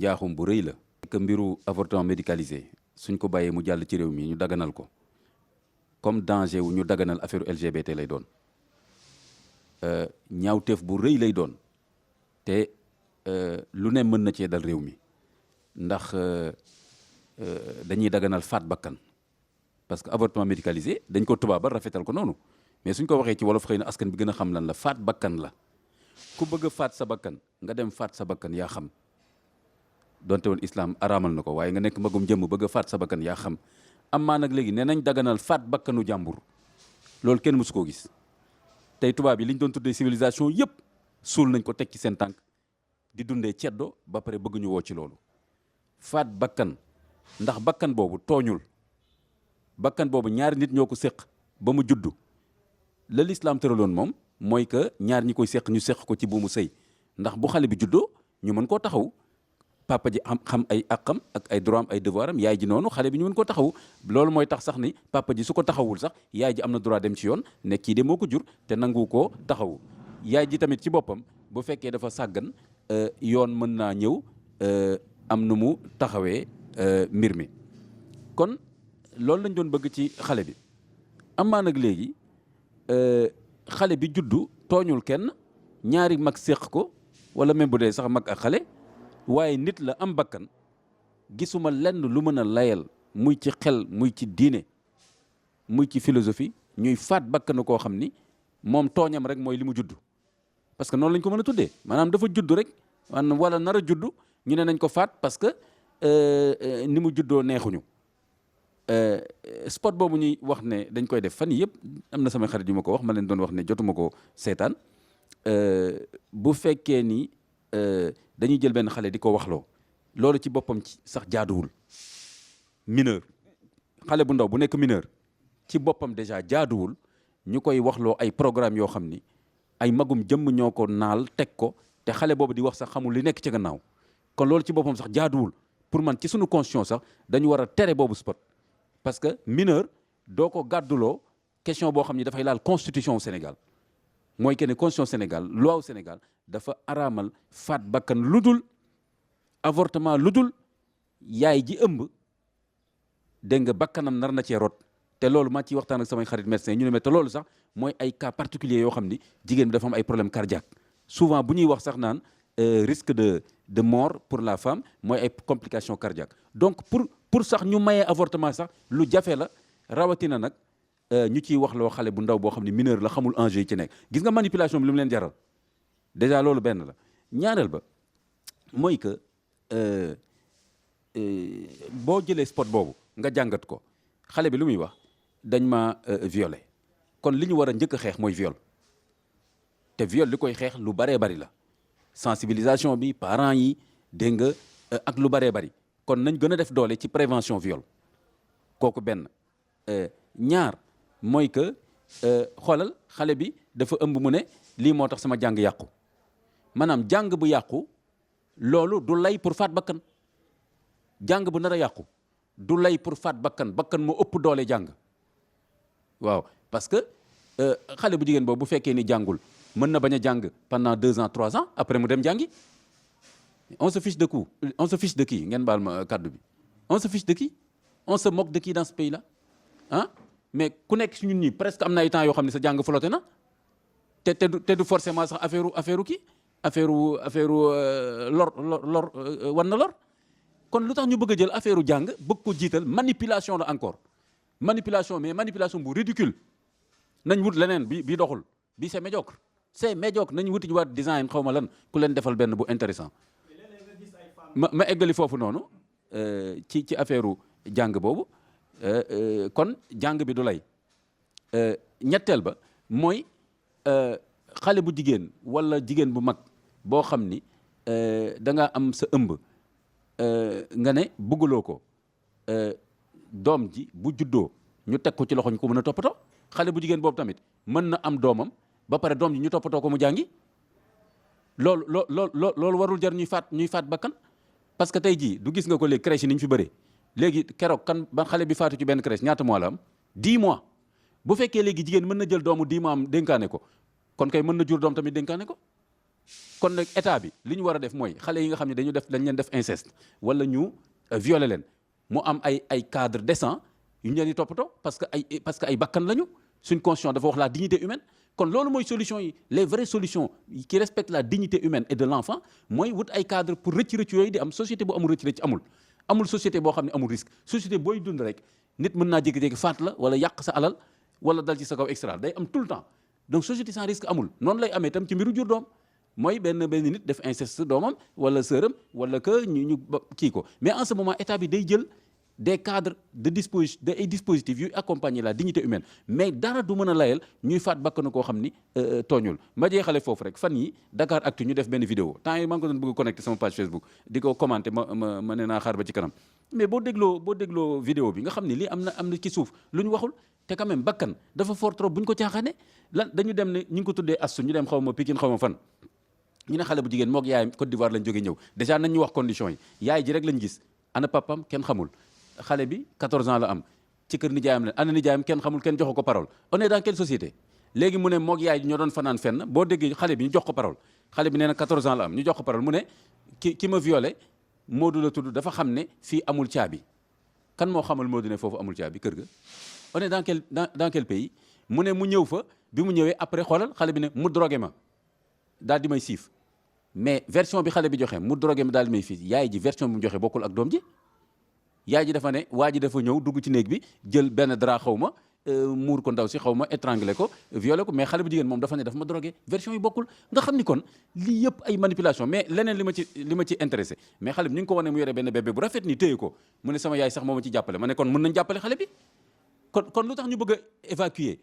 njaaxum bu rëy la. que mbiru avortement médicalisé suñ ko bàyyee mu jàll ci réew mi ñu daganal ko comme danger wu ñu daganal affaire LGBT lay doon ñaawteef bu rëy lay doon te lu ne mën na cee dal réew mi ndax dañuy daganal faat bakkan parce que avortement médicalisé dañ ko tubaabal rafetal ko noonu mais suñ ko waxee ci wolof xëy na askan bi gën a xam lan la faat bakkan la ku bëgg a faat sa bakkan nga dem faat sa bakkan yaa xam donte woon islam araamal na ko waaye nga nekk magum jëmm bëgg a faat sa bakkan yaa xam am maa nag léegi nee nañ daganal faat bakkanu jàmbur loolu kenn mësu koo gis tey tubaab yi li ñu doon tuddee civilisation yëpp suul nañ ko teg ci seen tànk di dundee ceddo ba pare bëgg ñu woo ci loolu faat bakkan ndax bakkan boobu tooñul bakkan boobu ñaari nit ñoo ko séq ba mu juddu la l'islam tëraloon moom mooy que ñaar ñi koy séq ñu séq ko ci buumu sëy ndax bu xale bi juddoo ñu mën koo taxaw papa ji xam ay àqam ak ay droit am ay devoir am yaay ji noonu xale bi ñu mën koo taxaw loolu mooy tax sax ni papa ji su ko taxawul sax yaay ji am na droit dem ci yoon ne kii de moo ko jur te nangu koo taxawu yaay ji tamit ci boppam bu fekkee dafa sàggan yoon mën naa ñëw am nu mu taxawee mbir mi kon loolu lañ doon bëgg ci xale bi amaa nag léegi xale bi juddu tooñul kenn ñaari mag séq ko wala même bu dee sax mag ak xale waaye nit la am bakkan gisuma lenn lu mën a layal muy ci xel muy ci diine muy ci philosophie ñuy faat bakkanu koo xam ni moom tooñam rek mooy li mu judd parce que noonu lañ ko mën a tuddee maanaam dafa judd rek wala nar a judd ñu ne nañ ko faat parce que ni mu juddoo neexuñu spot boobu ñuy wax ne dañ koy def fan yii yëpp am na samay xarit yu ma ko wax ma leen doon wax ne jotuma ko seetaan bu fekkee ni dañuy jël benn xale di ko waxloo loolu ci boppam ci sax jaaduwul mineur xale bu ndaw bu nekk mineur ci boppam déjà jaaduwul ñu koy waxloo ay programme yoo xam ni ay magum jëmm ñoo ko naal teg ko te xale boobu di wax sax xamul li nekk ci gannaaw kon loolu ci boppam sax jaaduwul pour man ci sunu conscience sax dañu war a tere boobu spot parce que mineur doo ko gàdduloo question boo xam ni dafay laal constitution au Sénégal mooy que ne constitution Sénégal loi au Sénégal dafa araamal faat bakkan lu dul avortement lu dul yaay ji ëmb dégg nga bakkanam nar na cee rot te loolu maa ciy waxtaan ak samay xarit médecin ñu ne mais te loolu sax mooy ay cas particulier yoo xam ni jigéen bi dafa am ay problème cardiaque souvent bu ñuy wax sax naan risque de mort pour la femme mooy ay complications cardiaques donc pour sax ñu mayee avortement sax lu jafe la rawatina nag ñu ciy wax loo xale bu ndaw boo xam ne mineur la xamul enjeu yi ci nekk gis nga manipulation bi li mu leen jaral déjà loolu benn la ñaareel ba mooy que boo jëlee spot boobu nga jàngat ko xale bi lu muy wax dañ ma violé kon li ñu war a njëkk a xeex mooy viol te viol li koy xeex lu baree bari la sensibilisation bi parents yi dégg nga ak lu baree bari kon nañ gën a def doole ci prévention viol kooku benn ñaar mooy que xoolal xale bi dafa ëmb mu ne lii moo tax sama jàng yàqu maanaam jàng bu yàqu loolu du lay pour faat bakkan jàng bu nar a yàqu du lay pour faat bakkan moo ëpp doole jàng waaw parce que xale bu jigéen boobu bu fekkee ni jàngul mën na bañ a jàng pendant 2 ans 3 ans après mu dem jàngi on se fiche de qui ngeen baal ma kàddu bi on se fiche de qui on se moque de qui dans ce pays là ah mais ku nekk si ñun ñi presque am na ay temps yoo xam ne sa jàng flotté na te du forcément sax affaire kii affaire lor war na lor kon lu tax ñu bëgg a jël affaire jàng bëgg ko jiital manipulation la encore manipulation mais manipulation bu ridicule nañ wut leneen bi doxul bi c'est médiocre nañ wuti waat design xaw ma lan ku leen defal benn bu intéressant ma eggali foofu noonu ci affaire jàng boobu kon jàng bi du lay ñetteel ba mooy xale bu jigéen wala jigéen bu mag boo xam ni da nga am sa ëmb nga ne bëgguloo ko doom ji bu juddoo ñu teg ko ci loxo ñu ko mën a toppatoo xale bu jigéen boobu tamit mën na am doomam ba pare doom ji ñu toppatoo ko mu jàngi loolu warul jar ñuy faat bakkan parce que tey jii du gis nga ko léegi crèche yi ni ñu fi bëree léegi keroog kan ba xale bi faatu ci benn crèche ñaata mois la am 10 mois bu fekkee léegi jigéen mën na jël doomu 10 mois am dénkaane ko kon kay mën na jur doom tamit dénkaane ko kon nag état bi li ñu war a def mooy xale yi nga xam ne dañ leen def inceste wala ñu violer leen mu am ay cadre décent yu ñu leen di toppatoo parce que ay bakkan lañu. suñ constitution dafa wax la dignité humaine kon loolu mooy solution yi les vraies solutions qui respectent la dignité humaine et de l'enfant mooy wut ay cadre pour rëcc yooyu di am société bu amul rëcc amul société boo xam ne amul risque société booy dund rek nit mën naa jékki-jékki faat la wala yàq sa alal wala dal ci sa kaw extra day am tout le temps donc société sans risque amul noonu lay amee tam ci mbiru jur doom mooy benn nit def inceste doomam wala sëram wala que ñu kii ko mais en ce moment état bi day jël des cadres ay dispositifs yuy accompagner la dignité humaine mais dara du mën a layal ñuy faat bakkanu koo xam ni tooñul ma jeexale foofu rek fan yi Dakar Actu ñu def benn vidéo temps yi maa ngi ko doon bëgg a connecté sama page Facebook di ko commenté ma ne naa xaar ba ci kanam mais boo dégloo vidéo bi nga xam ni lii am na ci suuf lu ñu waxul te quand même bakkan dafa fort trop bu ñu ko caaxaane lan dañu dem ne ñu ngi ko tuddee astu ñu dem xaw ma Pikine xaw ma fan ñu ne xale bu jigéen moog yaayam Côte d'Ivoire lañ jógee ñëw déjà nañ ñu wax conditions yi yaay ji rek lañ gis ana papam kenn xamul xale bi 14 ans la am ci kër nijaayam la ana nijaayam kenn xamul kenn joxu ko parole on est dans quelle société léegi mu ne moog yaay ji ñoo doon fanaan fenn boo déggee xale bi ñu jox ko parole xale bi nee na 14 ans la am ñu jox ko parole mu ne ki ma violé Modou la tudd dafa xam ne fii amul caabi kan moo xamal Modou ne foofu amul caabi kër ga on est dans quel pays mu ne mu ñëw fa bi mu ñëwee après xoolal xale bi ne mu drogué ma daal di may siif mais version bi xale bi joxe mu drogué ma daal di may siif yaay ji version bi mu joxe bokkul ak doom ji yaay ji dafa ne waa ji dafa ñëw dugg ci néeg bi jël benn drap xaw ma muur ko ndaw si xaw ma étranglé ko violé ko mais xale bu jigéen moom dafa ne dafa ma drogué version yi bokkul nga xam ni kon lii yëpp ay manipulation mais leneen li ma ci intéressé mais xale bi ñu ngi ko wane mu yore benn bébé bu rafet ni téye ko mu ne sama yaay sax moo ma ci jàppale ma ne kon mën nañ jàppale xale bi kon lu tax ñu bëgg a évacuer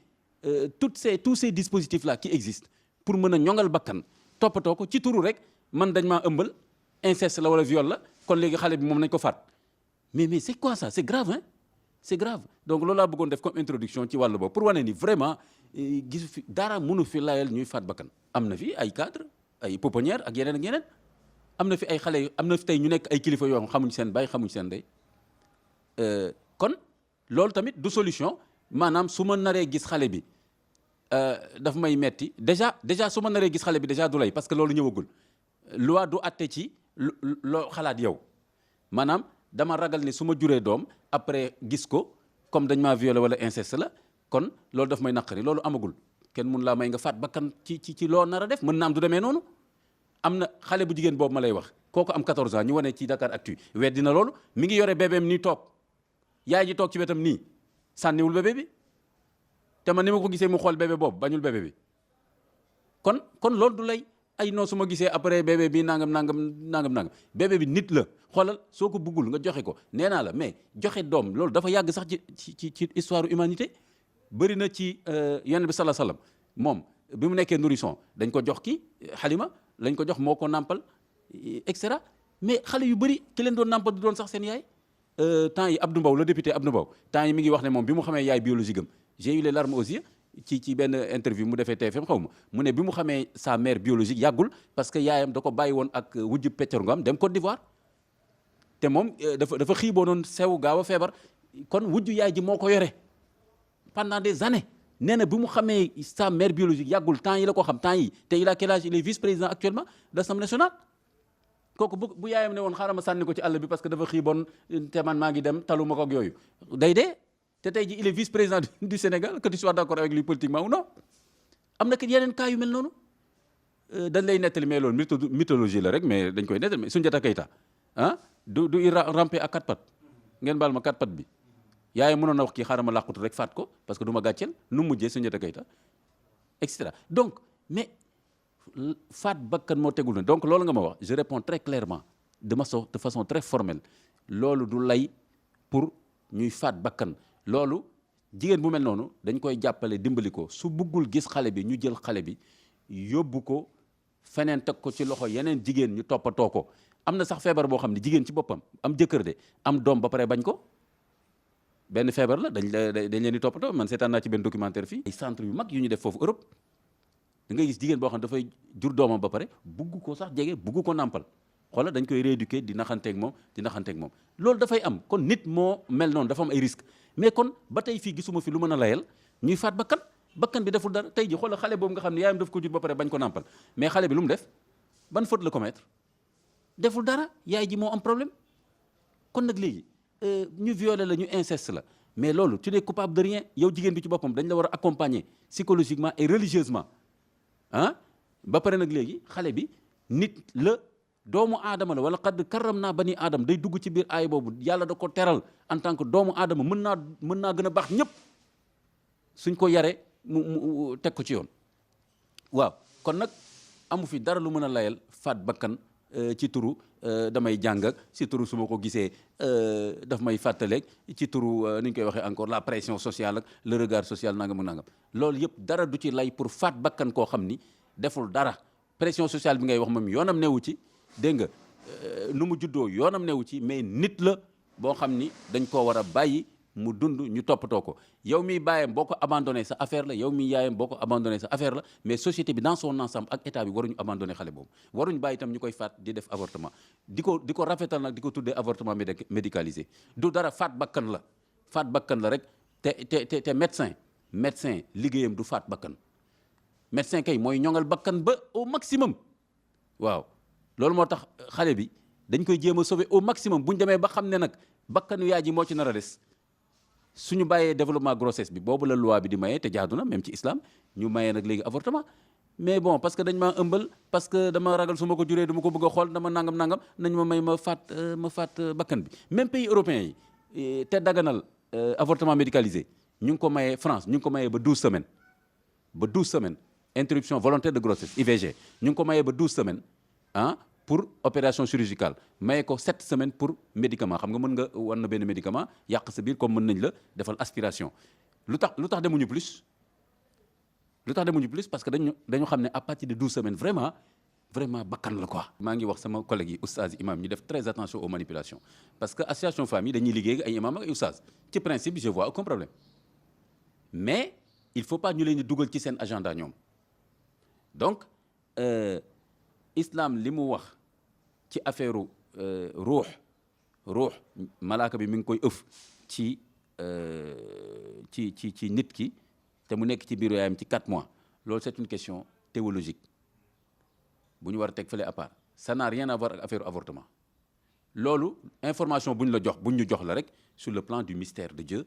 tous ces dispositifs là qui existent pour mën a ñoŋal bakkan toppatoo ko ci turu rek man dañ maa ëmbal inceste la wala viol la kon léegi xale bi moom nañ ko faat mais c'est quoi ça c'est grave hein c'est grave donc loolu laa bëggoon def comme introduction ci wàllu boobu pour wane ni vraiment gisu fi dara mënu fi layal ñuy faat bakkan am na fi ay cadre ay pouponnière ak yeneen am na fi ay xale am na fi tey ñu nekk ay kilifa yoo xamuñ seen baay xamuñ seen ndey kon loolu tamit du solution maanaam su ma naree gis xale bi daf may metti déjà su ma naree gis xale bi déjà du lay parce que loolu ñëwagul loi du atte ci loo xalaat yow maanaam dama ragal ni su ma juree doom après gis ko comme dañ maa violé wala inceste la kon loolu daf may naqari loolu amagul kenn mun laa may nga faat bakkan ci loo nar a def mën naa am du demee noonu am na xale bu jigéen boobu ma lay wax kooku am 14 ans ñu wane ci Dakar Actu weddi na loolu mi ngi yore bébéem nii toog yaay ji toog ci wetam nii sànniwul bébé bi te man ni ma ko gisee mu xool bébé boobu bañul bébé bi kon loolu du lay ay non su ma gisee après bébé bi nangam bébé bi nit la xoolal soo ko buggul nga joxe ko nee naa la mais joxe doom loolu dafa yàgg sax ci histoire humanité bëri na ci yonent bi sallallahu alayhi wasallam moom bi mu nekkee nourrisson dañ ko jox kii Halima lañ ko jox moo ko nàmpal et cetera mais xale yu bëri ki leen doon nàmpal du doon sax seen yaay temps yi Abdou Mbow le député Abdou Mbow temps yi mi ngi wax ne moom bi mu xamee yaay biologique am j'ai eu les larmes aux yeux ci benn interview mu defee TFM xaw ma mu ne bi mu xamee sa mère biologique yàggul parce que yaayam da ko bàyyi woon ak wujju Peccor Ngom dem Côte d'Ivoire te moom dafa xiiboonoon sew gaaw a feebar kon wujju yaay ji moo ko yore pendant des années nee na bi mu xamee sa mère biologique yàggul temps yi la ko xam temps yi te il a quel âge il est vice-président actuellement de l'Assemblée nationale kooku bu yaayam ne woon xaaral ma sànni ko ci àll bi parce que dafa xiiboon te man maa ngi dem taluma ko ak yooyu day dee te tey ji il est vice-président du Sénégal que tu sois d'accord avec lui politiquement ou non am na que yeneen cas yu mel noonu dañ lay nettali mais loolu mythologie la rek mais dañ koy nettali mais Soundiata Keita du il rampé à quatre pattes ngeen baal ma quatre pattes bi yaay mënoon na wax kii xaaral ma làqutu rek faat ko parce que du ma gàcceel nu mujjee Soundiata Keita et cetera donc mais faat bakkan moo tegul na donc loolu nga ma wax je réponds très clairement de façon très formelle loolu du lay pour ñuy faat bakkan loolu jigéen bu mel noonu dañ koy jàppale dimbali ko su buggul gis xale bi ñu jël xale bi yóbbu ko feneen teg ko ci loxo yeneen jigéen ñu toppatoo ko am na sax feebar boo xam ne jigéen ci boppam am jëkkër de am doom ba pare bañ ko benn feebar la dañ leen di toppatoo man seetaan naa ci benn documentaire fii ay centre yu mag yu ñu def foofu Europe da ngay gis jigéen boo xam ne dafay jur doomam ba pare bugg ko sax jege bugg ko nàmpal xoolal dañ koy rééduquer di naxanteeg moom loolu dafay am kon nit moo mel noonu dafa am ay risques mais kon ba tey fii gisuma fi lu mën a layal ñuy faat bakkan bi deful dara tey ji xoolal xale boobu nga xam ne yaayam daf ko jur ba pare bañ ko nàmpal mais xale bi lu mu def ban faute la commettre deful dara yaay ji moo am problème kon nag léegi ñu violé la ñu inceste la mais loolu tu n'es coupable de rien yow jigéen bi ci boppam dañ la war a accompagner psychologiquement et religieusement ah ba pare nag léegi xale bi nit la doomu aadama la wala qad karram naa bani aadama day dugg ci biir aay boobu yàlla da ko teral en tant que doomu aadama mën naa gën a baax ñëpp suñ ko yaree mu teg ko ci yoon waaw kon nag amu fi dara lu mën a layal faat bakkan ci turu damay jàng ak ci turu su ma ko gisee daf may fàttaleeg ci turu ni ñu koy waxee encore la pression sociale ak le regard social nangam ak nangam loolu yëpp dara du ci lay pour faat bakkan koo xam ni deful dara pression sociale bi ngay wax moom yoonam newu ci dégg nga nu mu juddoo yoonam newu ci mais nit la boo xam ni dañ koo war a bàyyi mu dund ñu toppatoo ko yow miy bàyyam boo ko abandonné sa affaire la yow miy yaayam boo ko abandonné sa affaire la mais société bi dans son ensemble ak état bi waruñu abandonné xale boobu waruñu bàyyi itam ñu koy faat di def avortement di ko rafetal nag di ko tuddee avortement médicalisé du dara faat bakkan la rek te médecin liggéeyam du faat bakkan médecin kay mooy ñoŋal bakkan ba au maximum waaw loolu moo tax xale bi dañ koy jéem a sauver au maximum bu ñu demee ba xam ne nag bakkanu yaay ji moo ci nar a des suñu bàyyee développement grossesse bi boobu la loi bi di maye te jaadu na même ci islam ñu maye nag léegi avortement mais bon parce que dañ maa ëmbal parce que dama ragal su ma ko juree dama ko bëgg a xool dama nangam nañ ma may ma faat bakkan bi même pays européens yi te daganal avortement médicalisé ñu ngi ko mayee France ñu ngi ko mayee ba 12 semaines interruption volontaire de grossesse IVG ñu ngi ko mayee ba 12 semaines pour opération chirurgicale maye ko 7 semaines pour médicament xam nga mën nga war na benn médicament yàq sa biir comme mën nañ la defal aspiration lu tax demuñu plus parce que dañu xam ne à partir de 12 semaines vraiment bakkan la quoi. maa ngi wax sama collègue yi oustaz imam ñu def très attention aux manipulations parce que association famille dañuy liggéey ay imam ak ay oustaz ci principe je vois aucun problème mais il faut pas ñu leen di dugal ci seen agenda ñoom donc islam li mu wax ci affaire ruux malaaka bi mi ngi koy ëf ci nit ki te mu nekk ci biiru yaayam ci 4 mois loolu c'est une question théologique bu ñu war a teg fële à part ça n'a rien à voir ak affaire avortement loolu information bu ñu jox la rek sur le plan du mystère de Dieu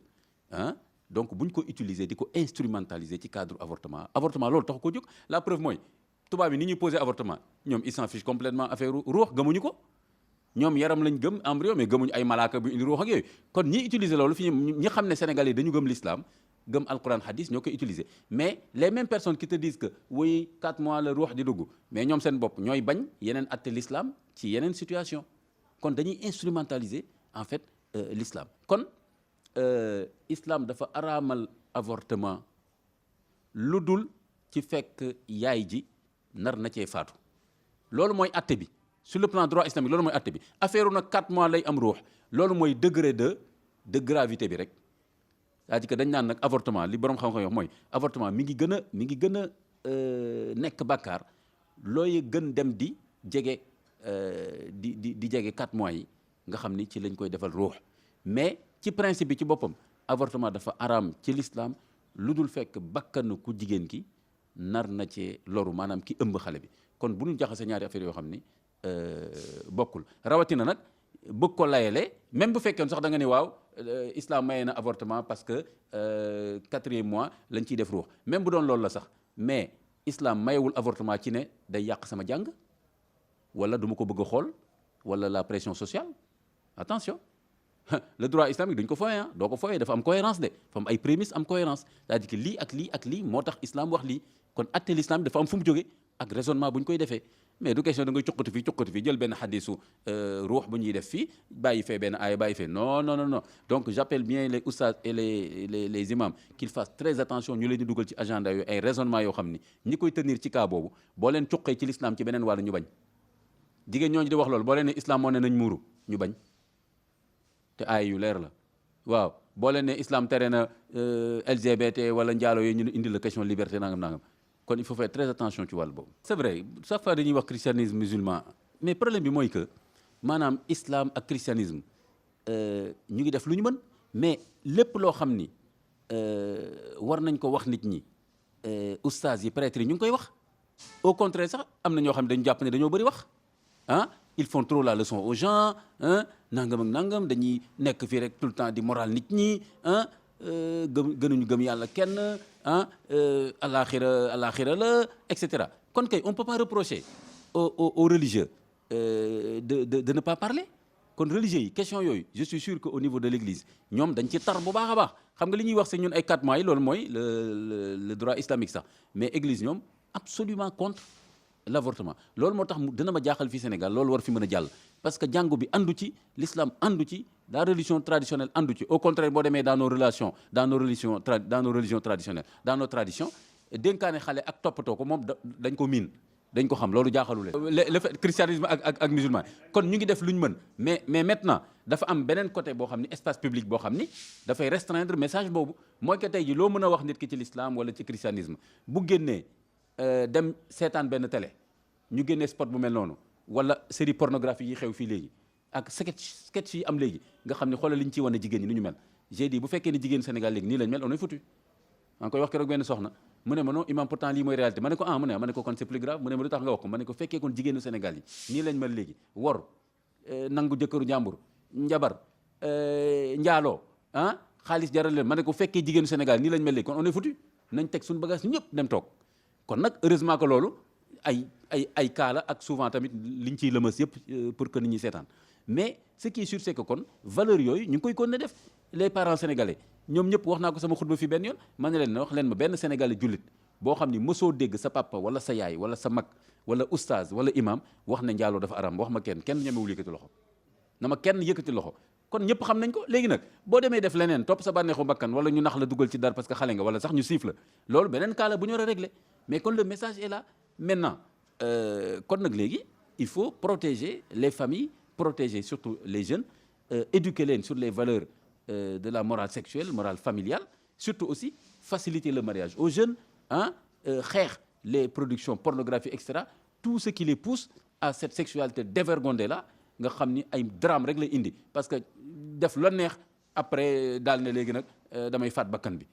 donc bu ñu ko utiliser di ko instrumentaliser ci cadre avortement loolu tax ko jóg la preuve mooy tubaab bi ni ñuy posé avortement ñoom ils s'en fichent complètement affaire ruux gëmuñu ko ñoom yaram lañ gëm embryon mais gëmuñu ay malaaka bu indi ruux ak yooyu kon ñi utiliser loolu fi ñi xam ne Sénégalais yi dañu gëm l'islam gëm alquran hadith ñoo koy utiliser mais les mêmes personnes qui te disent que oui 4 mois la ruux di dugg mais ñoom seen bopp ñooy bañ yeneen atte l'islam ci yeneen situation kon dañuy instrumentaliser en fait l'islam kon islam dafa araamal avortement lu dul ci fekk yaay ji nar na cee faatu loolu mooy atte bi sur le plan droit islamique loolu mooy atte bi affaire nag 4 mois lay am ruux loolu mooy degré de gravité bi rek c'est-à-dire que dañ naan nag avortement li borom xam-xam wax mooy avortement mi ngi gën a nekk bàkkaar looy gën dem di jege di jege 4 mois yi nga xam ni ci lañ koy defal ruux mais ci principe bi ci boppam avortement dafa araam ci l'islam lu dul fekk bakkanu ku jigéen ki nar na cee loru maanaam ki ëmb xale bi kon bu ñu jaxase ñaari affaire yoo xam ni bokkul rawatina nag bëgg ko layele même bu fekkee sax da nga ne waaw islam maye na avortement parce que 4e mois lañ ciy def ruux même bu doon loolu la sax mais islam mayewul avortement ci ne day yàq sama jàng wala du ma ko bëgg a xool wala la pression sociale attention le droit islamique duñ ko fooyee doo ko fooyee dafa am cohérence dafa am ay prémices am cohérence c'est-à-dire que lii ak lii moo tax islam wax lii kon atte l'islam dafa am fu mu jóge ak raisonnement bu ñu koy defee mais du question da ngay cuqati fii jël benn xadisu ruux bu ñuy def fii bàyyi fee benn aaya bàyyi fee non donc j'appelle bien les oustaz et les imams qu'ils fassent très attention ñu leen di dugal ci agenda yooyu ay raisonnement yoo xam ni ñi koy tenir ci cas boobu boo leen cuqee ci l'islam ci beneen wàll ñu bañ jigéen ñooñu di wax loolu boo leen ne islam moo ne nañ muuru ñu bañ te aay yu leer la waaw boo leen ne islam tere na LGBT wala njaalo yooyu ñu indi la question liberté nangam kon il faut faire très attention ci wàll boobu. c'est vrai chaque fois dañuy wax christianisme musulman mais problème bi mooy que maanaam islam ak christianisme ñu ngi def lu ñu mën mais lépp loo xam ni war nañ ko wax nit ñi oustaz yi prêtres yi ñu ngi koy wax au contraire sax am na ñoo xam ne dañu jàpp ne dañoo bëri wax ah ils font trop la leçon aux gens ah nangam ak nangam dañuy nekk fii rek tout le temps di moral nit ñi ah gënuñu gëm yàlla kenn ah alaxira la et cetera kon kay on peut pas reprocher aux religieux de ne pas parler kon religieux yi question yooyu je suis sûr que au niveau de l'église ñoom dañ ci tar bu baax a baax xam nga li ñuy wax si ñun ay 4 mois yi loolu mooy le droit islamique sax mais église ñoom absolument contre l'avortement loolu moo tax dina ma jaaxal fii Sénégal loolu war fi mën a jàll parce que jàngu bi andu ci l'islam andu ci la religion traditionnelle andu ci au contraire boo demee dans nos relations dans nos religions traditionnelles dans nos traditions dénkaane xale ak toppatoo ko moom dañ ko miin dañ ko xam loolu jaaxalu leen le fait christianisme ak musulman kon ñu ngi def lu ñu mën mais maintenant dafa am beneen côté boo xam ni espace public boo xam ni dafay restreindre message boobu mooy que tey ji loo mën a wax nit ki ci l'islam wala ci christianisme bu génnee dem seetaan benn télé ñu génnee spot bu mel noonu wala série pornographie yi xew fii léegi ak sketch yi am léegi nga xam ne xoolal li ñu ciy wane jigéen ñi nu ñu mel j'ai dit bu fekkee ni jigéen Sénégal léegi nii lañ mel on est foutu maa ngi koy wax keroog benn soxna mu ne ma non imam pourtant lii mooy réalité ma ne ko mu ne ma ne ko kon c'est plus grave mu ne ma lu tax nga wax ko ma ne ko fekkee kon jigéenu Sénégal yi nii lañ mel léegi wor nangu jëkkëru jàmbur njabar njaaloo xaalis jaral leen ma ne ko fekkee jigéenu Sénégal nii lañ mel léegi kon on est foutu nañ teg suñu bagage ñëpp dem toog kon nag heureusement que loolu ay cas la ak souvent tamit liñ ciy lëmas yëpp pour que nit ñi seetaan mais ce qui est sûr c'est que kon valeur yooyu ñu ngi koy continuer def les parents sénégalais ñoom ñëpp wax naa ko sama xutba fi benn yoon ma ne leen wax leen ma benn sénégalais jullit boo xam ni mosoo dégg sa papa wala sa yaay wala sa mag wala oustaz wala imam wax ne njaaloo dafa aram wax ma kenn ñemewul yëkkati loxo na ma kenn yëkkati loxo kon ñëpp xam nañ ko léegi nag boo demee def leneen topp sa bànneexu bakkan wala ñu nax la dugal ci dara parce que xale nga wala sax ñu siif la loolu beneen cas la bu ñu war a régler mais kon le message est là maintenant kon nag léegi il faut protéger les familles protéger surtout les jeunes éduquer leen sur les valeurs de la morale sexuelle morale familiale surtout aussi faciliter le mariage aux jeunes xeex les productions pornographiques etc tout ce qui les pousse à cette sexualité dévergondée là nga xam ni ay drame rek lay indi parce que def la neex après daal ne léegi nag damay faat bakkan bi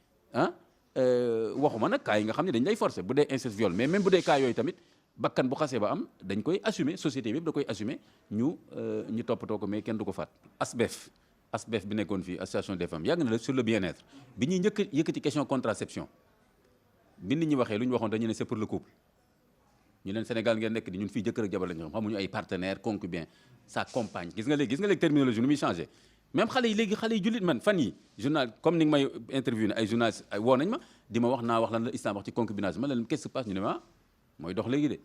waxuma nag cas yi nga xam ne dañ lay forcer bu dee inceste viol mais même bu dee cas yooyu tamit bakkan bu xasee ba am dañ koy assumer société bi da koy assumer ñu toppatoo ko mais kenn du ko faat ASBEF bi nekkoon fii association des femmes yàgg na la sur le bien-être bi ñuy njëkk yëkkati question contraception bi nit ñi waxee lu ñu waxoon dañu ne c'est pour le couple ñu leen Sénégal ngeen nekk di ñun fii jëkkër ak jabar lañu xam xamuñu ay partenaire concubin sa compagne gis nga léegi terminologie nu muy changé même xale yi jullit man fan yi journal comme ni nga may interview ne ay journalistes woo nañ ma di ma wax naa wax lan la islam wax ci concubinage ma leen qu'est-ce qui se passe ñu ne ma mooy dox léegi de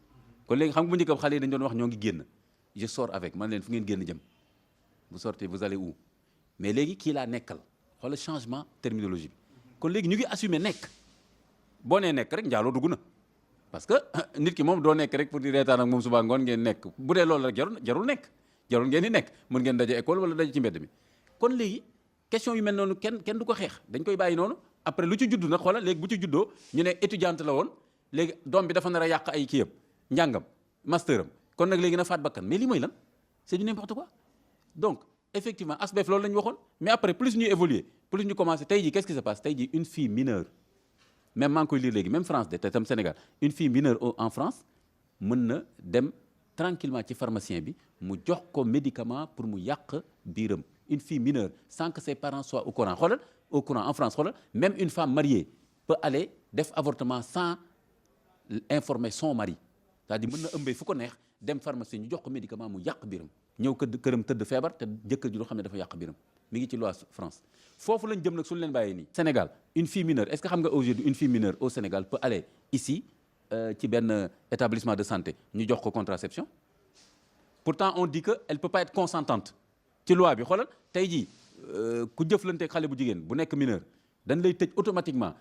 kon léegi xam nga bu njëkk xale yi dañu doon wax ñoo ngi génn je sors avec man leen fu ngeen génn jëm vous sortez vous allez où mais léegi kii laa nekkal xoolal changement terminologie bi kon léegi ñu ngi assumer nekk boo nee nekk rek njaaloo dugg na parce que nit ki moom doo nekk rek pour di reetaan ak moom suba ngoon ngeen nekk bu dee loolu rek jarul nekk jarul ngeen di nekk mën ngeen daje école wala daje ci mbedd mi kon léegi question yu mel noonu kenn du ko xeex dañ koy bàyyi noonu après lu ci judd nag xoolal léegi bu ci juddoo ñu ne étudiante la woon léegi doom bi dafa nar a yàq ay kii yëpp njàngam master am kon nag léegi na faat bakkan mais lii mooy lan c'est du n'importe quoi donc effectivement ASBEF loolu la ñu waxoon mais après plus ñuy évoluer plus ñu commencer tey jii qu'est-ce qui se passe tey jii une fille mineure même maa ngi koy lire léegi même France de te tam Sénégal une fille mineure en France mën na dem tranquillement ci pharmacien bi mu jox ko médicament pour mu yàq biiram une fille mineure sans que ses parents soient au courant xoolal au courant en France xoolal même une femme mariée peut aller def avortement sans informer son mari c'est-à-dire mën na ëmbee fu ko neex dem pharmacien ñu jox ko médicament mu yàq biiram ñëw këram tëdd feebar te jëkkër ji du xam ne dafa yàq biiram mi ngi ci loi France foofu lañ jëm nag suñu leen bàyyee nii Sénégal une fille mineure est-ce que xam nga aujourd'hui une fille mineure au Sénégal peut aller ici ci benn établissement de santé ñu jox ko contraception pourtant on dit que elle peut pas être consentante ci loi bi xoolal tey jii ku jëflanteeg xale bu jigéen bu nekk mineur dañ lay tëj automatiquement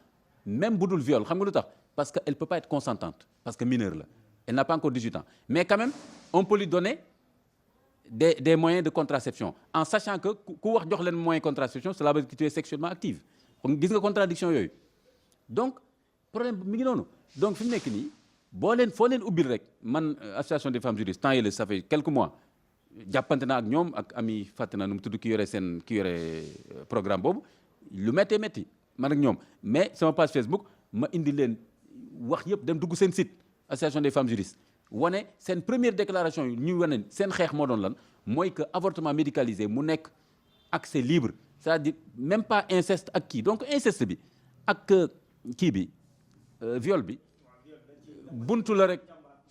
même bu dul viol xam nga lu tax parce que elle peut pas être consentante parce que mineure la elle n'a pas encore 18 ans mais quand même on peut lui donner des moyens de contraception en sachant que ku wax jox leen moyen de contraception cela veut dire que tu es sexuellement active kon gis nga contradiction yooyu donc problème mi ngi noonu donc fi mu nekk nii foo leen ubbil rek man association des femmes juristes temps yële ça fait quelques mois jàppante naa ak ñoom ak ami fàtte naa nu mu tudd ki yore programme boobu lu métti man ak ñoom mais sama page Facebook ma indi leen wax yëpp dem dugg seen site association des femmes juristes wane seen première déclaration yi ñu wane seen xeex moo doon lan mooy que avortement médicalisé mu nekk accès libre c'est-à-dire même pas inceste ak kii donc inceste bi ak kii bi viol bi buntu la rek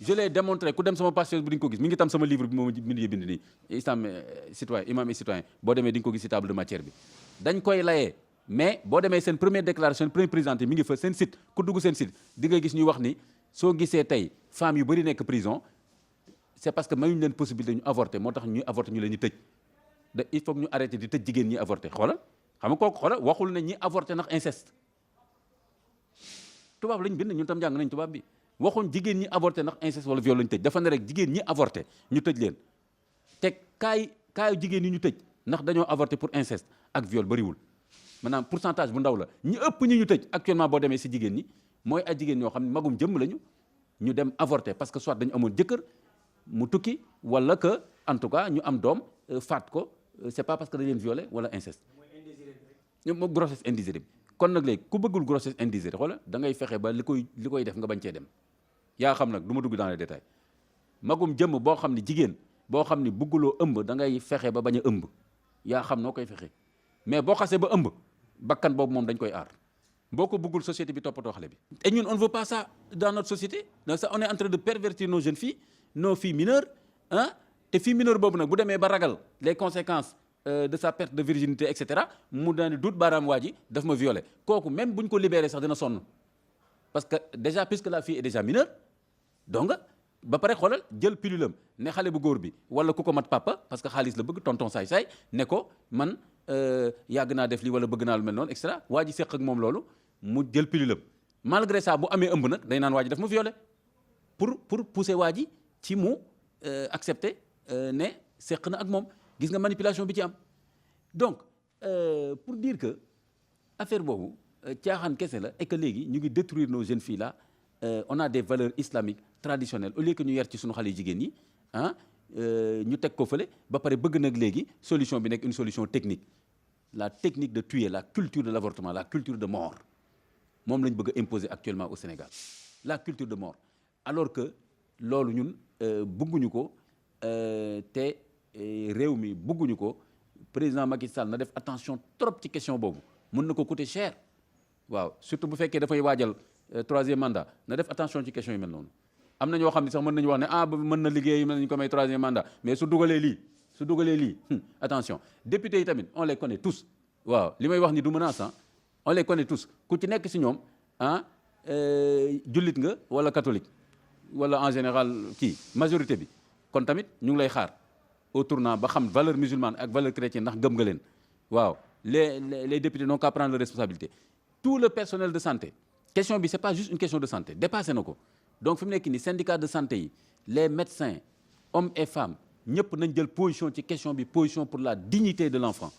je l'ai démontré ku dem sama page Facebook bi di nga ko gis mi ngi tam sama livre bi moom mi bind nii islam citoyen imam et citoyen boo demee di nga ko gis ci table de matière bi dañ koy layee mais boo demee seen première déclaration première présenté mi ngi fa seen site ku dugg seen site di nga gis ñuy wax ni soo gisee tey femmes yu bëri nekk prison c'est parce que mayuñu leen possibilité ñu avorter moo tax ñuy avorter ñu leen ñu tëj il faut que ñu arrêté di tëj jigéen ñi avorter xoolal xam nga kooku xoolal waxul ne ñi avorter ndax inceste tubaab lañ bind ñun tam jàng nañ tubaab bi waxuñ jigéen ñi avorter ndax inceste wala viol lañ tëj dafa ne rek jigéen ñi avorter ñu tëj leen te kaayu jigéen ñi ñu tëj ndax dañoo avorter pour inceste ak viol bëriwul maanaam pourcentage bu ndaw la ñi ëpp ñi ñu tëj actuellement boo demee si jigéen ñi mooy ay jigéen ñoo xam ne magum jëmm lañu ñu dem avorter parce que soit dañu amoon jëkkër mu tukki wala que en tout cas ñu am doom faat ko c'est pas parce que dañ leen violé wala inceste mooy grossesse indésirée bi kon nag léegi ku bëggul grossesse indésirée xoola da ngay fexe ba li koy def nga bañ cee dem yaa xam nag du ma dugg dans les détails magum jëmm boo xam ne jigéen boo xam ne bëgguloo ëmb da ngay fexe ba bañ a ëmb yaa xam noo koy fexe mais boo xasee ba ëmb bakkan boobu moom dañ koy aar boo ko bëggul société bi toppatoo xale bi. et ñun on ne veut pas ça dans notre société donc ça on est en train de pervertir nos jeunes filles nos filles mineures ah te fille mineure boobu nag bu demee ba ragal les conséquences de sa perte de virginité et cetera mu daal di duut baaraam waa ji daf ma violé kooku même buñ ko libéré sax dina sonn parce que déjà puisque la fille est déjà mineure donc ba pare xoolal jël pilule am ne xale bu góor bi wala ku ko mat papa parce que xaalis la bëgg tonton saay-saay ne ko man yàgg naa def lii wala bëgg naa lu mel noonu et cetera waa ji seq ak moom loolu mu jël pilule am malgré ça bu amee ëmb nag day naan waa ji daf ma violé pour pousser waa ji ci mu accepter ne seq na ak moom gis nga manipulation bi ci am donc pour dire que affaire boobu caaxaan kese la et que léegi ñu ngi détruire nos jeunes filles là on a des valeurs islamiques traditionnelles au lieu que ñu yar ci suñu xale jigéen ñi ah ñu teg ko fële ba pare bëgg nag léegi solution bi nekk une solution technique la technique de tuer la culture de l'avortement la culture de mort moom lañ bëgg a imposer actuellement au Sénégal la culture de mort alors que loolu ñun bëgguñu ko te réew mi bëgguñu ko président Macky Sall na def attention trop ci question boobu mën na ko coûter cher waaw surtout bu fekkee dafay waajal troisième mandat na def attention ci question yu mel noonu am na ñoo xam ne sax mën nañu wax ne mën na liggéey mën nañu ko may troisième mandat mais su dugalee lii attention députés yi tamit on les connaît tous waaw li may wax ni du menace on les connaît tous ku ci nekk si ñoom jullit nga wala catholique wala en général majorité bi kon tamit ñu ngi lay xaar au tournant ba xam valeur musulmane ak valeur chrétienne ndax gëm nga leen waaw les députés n'ont qu'à prendre leurs responsabilités tout le personnel de santé question bi c'est pas juste une question de santé dépassé na ko donc fi mu nekk nii syndicat de santé yi les médecins hommes et femmes ñëpp nañ jël position ci question bi position pour la dignité de l'enfant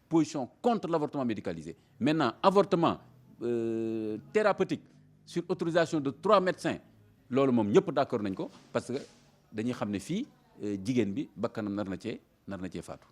position contre l'avortement médicalisé maintenant avortement thérapeutique sur autorisation de 3 médecins loolu moom ñëpp d'accord nañ ko parce que dañuy xam ne fii jigéen bi bakkanam nar na cee faatu